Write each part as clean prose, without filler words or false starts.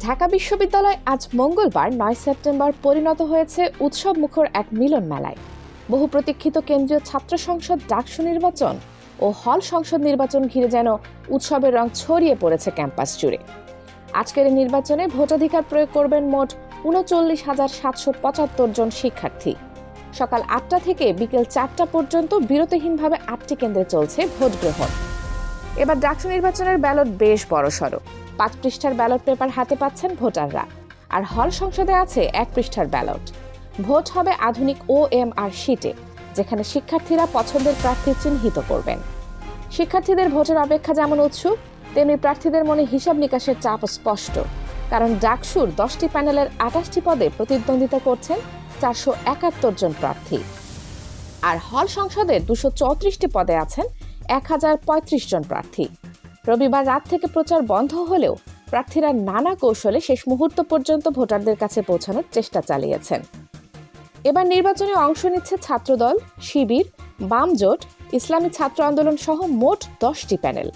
ঢাকা বিশ্ববিদ্যালয় আজ মঙ্গলবার ৯ সেপ্টেম্বর পরিণত হয়েছে উৎসব মুখর এক মিলন মেলায়। বহু প্রতীক্ষিত কেন্দ্রীয় ছাত্র সংসদ ডাকসু নির্বাচন ও হল সংসদ নির্বাচন ঘিরে যেন উৎসবের রং ছড়িয়ে পড়েছে ক্যাম্পাস জুড়ে। আজকের এই নির্বাচনে ভোটাধিকার প্রয়োগ করবেন মোট ৩৯,৭৭৫ জন শিক্ষার্থী। সকাল ৮টা থেকে বিকেল ৪টা পর্যন্ত বিরতিহীনভাবে ৮টি কেন্দ্রে চলছে ভোট গ্রহণ। এবার ডাকসু নির্বাচনের ব্যালট বেশ বড়সড়। ৫ পৃষ্ঠার ব্যালট পেপার হাতে পাচ্ছেন ভোটাররা, আর হল সংসদে আছে ১ পৃষ্ঠার ব্যালট। ভোট হবে আধুনিক OMR শিটে, যেখানে শিক্ষার্থীরা পছন্দের প্রার্থী চিহ্নিত করবেন। শিক্ষার্থীদের ভোটের অপেক্ষা যেমন উৎসুক, তেমনি প্রার্থীদের মনে হিসাব নিকাশের চাপ স্পষ্ট। কারণ ডাকসুর 10টি প্যানেলের 28টি পদে প্রতিদ্বন্দ্বিতা করছেন 471 জন প্রার্থী, আর হল সংসদের 234টি পদে আছেন 1035 জন প্রার্থী। রবিবার রাত থেকে প্রচার বন্ধ হলেও প্রার্থীরা নানা কৌশলে শেষ মুহূর্ত পর্যন্ত ভোটারদের কাছে পৌঁছানোর চেষ্টা চালিয়েছেন। এবার নির্বাচনে অংশ নিচ্ছে ছাত্রদল, শিবির, বাম জোট, ইসলামী ছাত্র আন্দোলন সহ মোট 10টি প্যানেল।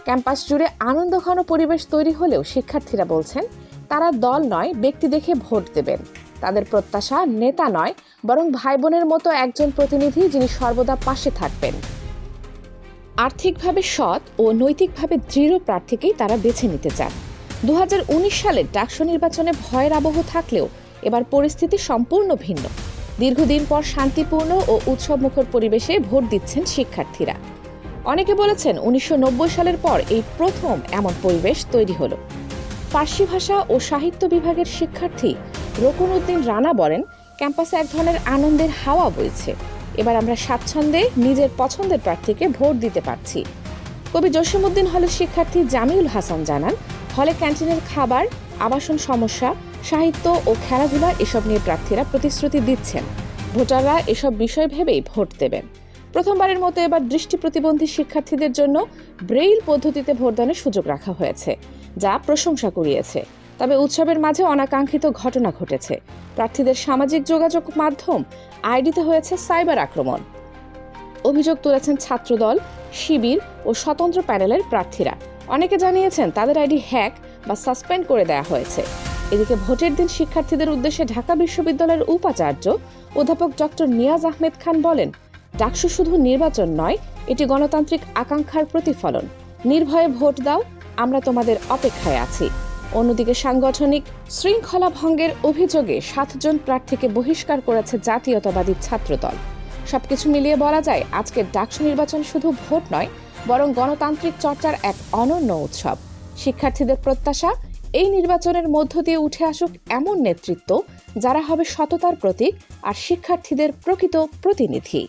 ক্যাম্পাস জুড়ে আনন্দঘন পরিবেশ তৈরি হলেও শিক্ষার্থীরা বলছেন তারা দল নয়, ব্যক্তি দেখে ভোট দেবেন। তাদের প্রত্যাশা নেতা নয়, বরং ভাই বোনের মতো একজন প্রতিনিধি যিনি সর্বদা পাশে থাকবেন। আর্থিকভাবে সৎ ও নৈতিকভাবে দৃঢ় প্রার্থীকেই তারা বেছে নিতে চান। 2019 সালের ডাকসু নির্বাচনে ভয়ের আবহ থাকলেও এবার পরিস্থিতি সম্পূর্ণ ভিন্ন। দীর্ঘদিন পর শান্তিপূর্ণ ও উৎসবমুখর পরিবেশে ভোট দিচ্ছেন শিক্ষার্থীরা। অনেকে বলেছেন 1990 সালের পর এই প্রথম এমন পরিবেশ তৈরি হলো। ফার্সি ভাষা ও সাহিত্য বিভাগের শিক্ষার্থী রকুন উদ্দিন রানা বলেন, ক্যাম্পাসে এক ধরনের আনন্দের হাওয়া বইছে। এবার আমরা স্বাচ্ছন্দ্যে নিজের পছন্দের প্রার্থীকে ভোট দিতে পারছি। কবি জসিমউদ্দিন হলের শিক্ষার্থী জামিউল হাসান জানান, হলে ক্যান্টিনের খাবার, আবাসন সমস্যা, সাহিত্য ও খেলাধুলা এসব নিয়ে প্রার্থীরা প্রতিশ্রুতি দিচ্ছেন। ভোটাররা এসব বিষয় ভেবেই ভোট দেবেন। প্রথমবারের মতো এবার দৃষ্টি প্রতিবন্ধী শিক্ষার্থীদের জন্য ব্রেইল পদ্ধতিতে ভোটদানের সুযোগ রাখা হয়েছে, যা প্রশংসা কুড়িয়েছে। তবে উৎসবের মাঝে অনাকাঙ্ক্ষিত ঘটনা ঘটেছে। প্রার্থীদের সামাজিক যোগাযোগ মাধ্যম আইডিতে হয়েছে সাইবার আক্রমণ। অভিযোগ তুলেছেন ছাত্রদল, শিবির ও স্বতন্ত্র প্যানেলের প্রার্থীরা। অনেকে জানিয়েছেন তাদের আইডি হ্যাক বা সাসপেন্ড করে দেওয়া হয়েছে। এদিকে ভোটের দিন শিক্ষার্থীদের উদ্দেশ্যে ঢাকা বিশ্ববিদ্যালয়ের উপাচার্য অধ্যাপক ডক্টর নিয়াজ আহমেদ খান বলেন, ডাকসু শুধু নির্বাচন নয়, এটি গণতান্ত্রিক আকাঙ্ক্ষার প্রতিফলন। নির্ভয়ে ভোট দাও, আমরা তোমাদের অপেক্ষায় আছি। অন্যদিকে সাংগঠনিক শৃঙ্খলা ভঙ্গের অভিযোগে 7 জন প্রার্থীকে বহিষ্কার করেছে জাতীয়তাবাদী ছাত্রদল। সবকিছু মিলিয়ে বলা যায়, আজকের ডাকসু নির্বাচন শুধু ভোট নয়, বরং গণতান্ত্রিক চর্চার এক অনন্য উৎসব। শিক্ষার্থীদের প্রত্যাশা, এই নির্বাচনের মধ্য দিয়ে উঠে আসুক এমন নেতৃত্ব যারা হবে সততার প্রতীক আর শিক্ষার্থীদের প্রকৃত প্রতিনিধি।